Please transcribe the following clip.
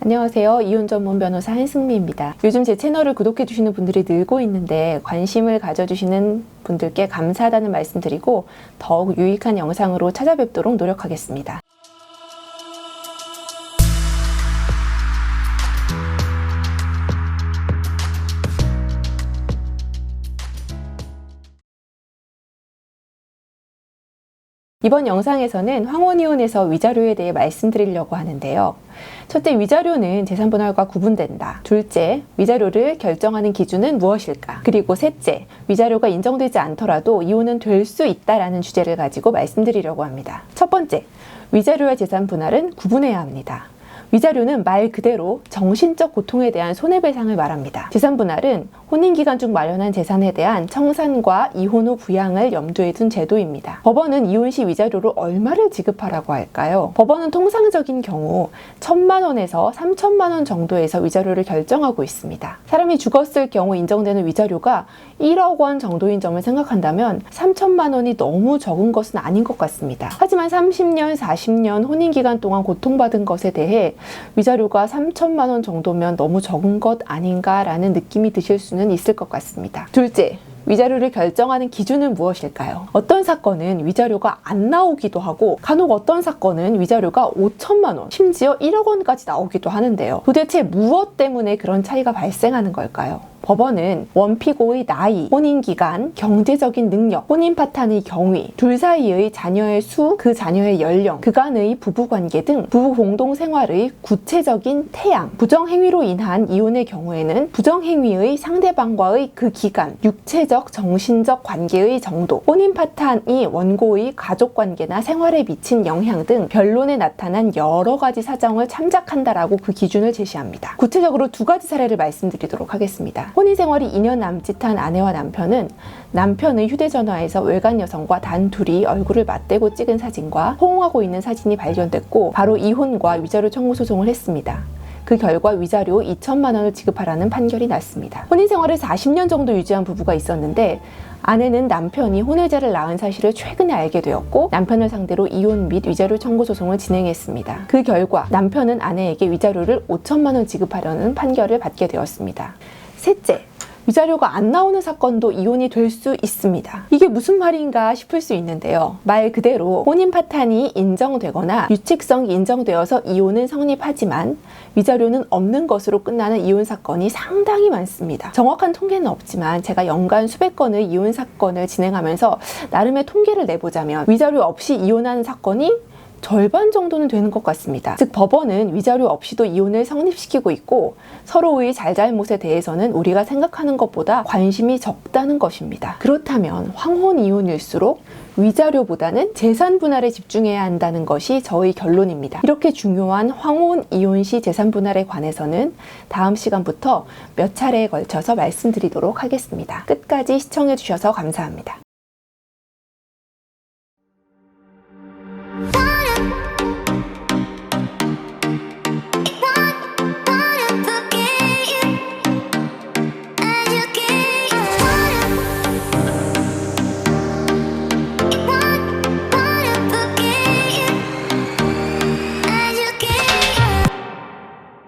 안녕하세요. 이혼 전문 변호사 한승미입니다. 요즘 제 채널을 구독해주시는 분들이 늘고 있는데 관심을 가져주시는 분들께 감사하다는 말씀드리고 더욱 유익한 영상으로 찾아뵙도록 노력하겠습니다. 이번 영상에서는 황혼이혼에서 위자료에 대해 말씀드리려고 하는데요. 첫째, 위자료는 재산분할과 구분된다. 둘째, 위자료를 결정하는 기준은 무엇일까? 그리고 셋째, 위자료가 인정되지 않더라도 이혼은 될 수 있다라는 주제를 가지고 말씀드리려고 합니다. 첫 번째, 위자료와 재산분할은 구분해야 합니다. 위자료는 말 그대로 정신적 고통에 대한 손해배상을 말합니다. 재산분할은 혼인기간 중 마련한 재산에 대한 청산과 이혼 후 부양을 염두에 둔 제도입니다. 법원은 이혼 시 위자료로 얼마를 지급하라고 할까요? 법원은 통상적인 경우 1,000만 원에서 3,000만 원 정도에서 위자료를 결정하고 있습니다. 사람이 죽었을 경우 인정되는 위자료가 1억 원 정도인 점을 생각한다면 3,000만 원이 너무 적은 것은 아닌 것 같습니다. 하지만 30년, 40년 혼인기간 동안 고통받은 것에 대해 위자료가 3,000만 원 정도면 너무 적은 것 아닌가라는 느낌이 드실 수는 있을 것 같습니다. 둘째, 위자료를 결정하는 기준은 무엇일까요? 어떤 사건은 위자료가 안 나오기도 하고 간혹 어떤 사건은 위자료가 5천만 원, 심지어 1억 원까지 나오기도 하는데요. 도대체 무엇 때문에 그런 차이가 발생하는 걸까요? 법원은 원피고의 나이, 혼인기간, 경제적인 능력, 혼인 파탄의 경위, 둘 사이의 자녀의 수, 그 자녀의 연령, 그간의 부부관계 등 부부 공동생활의 구체적인 태양, 부정행위로 인한 이혼의 경우에는 부정행위의 상대방과의 그 기간, 육체적, 정신적 관계의 정도, 혼인 파탄이 원고의 가족관계나 생활에 미친 영향 등 변론에 나타난 여러 가지 사정을 참작한다라고 그 기준을 제시합니다. 구체적으로 두 가지 사례를 말씀드리도록 하겠습니다. 혼인생활이 2년 남짓한 아내와 남편은 남편의 휴대전화에서 외간 여성과 단둘이 얼굴을 맞대고 찍은 사진과 호응하고 있는 사진이 발견됐고 바로 이혼과 위자료 청구 소송을 했습니다. 그 결과 위자료 2천만 원을 지급하라는 판결이 났습니다. 혼인생활을 40년 정도 유지한 부부가 있었는데 아내는 남편이 혼외자를 낳은 사실을 최근에 알게 되었고 남편을 상대로 이혼 및 위자료 청구 소송을 진행했습니다. 그 결과 남편은 아내에게 위자료를 5천만 원 지급하려는 판결을 받게 되었습니다. 셋째, 위자료가 안 나오는 사건도 이혼이 될 수 있습니다. 이게 무슨 말인가 싶을 수 있는데요. 말 그대로 혼인 파탄이 인정되거나 유책성이 인정되어서 이혼은 성립하지만 위자료는 없는 것으로 끝나는 이혼 사건이 상당히 많습니다. 정확한 통계는 없지만 제가 연간 수백 건의 이혼 사건을 진행하면서 나름의 통계를 내보자면 위자료 없이 이혼하는 사건이 절반 정도는 되는 것 같습니다. 즉 법원은 위자료 없이도 이혼을 성립시키고 있고 서로의 잘잘못에 대해서는 우리가 생각하는 것보다 관심이 적다는 것입니다. 그렇다면 황혼이혼일수록 위자료보다는 재산 분할에 집중해야 한다는 것이 저의 결론입니다. 이렇게 중요한 황혼이혼 시 재산 분할에 관해서는 다음 시간부터 몇 차례에 걸쳐서 말씀드리도록 하겠습니다. 끝까지 시청해 주셔서 감사합니다.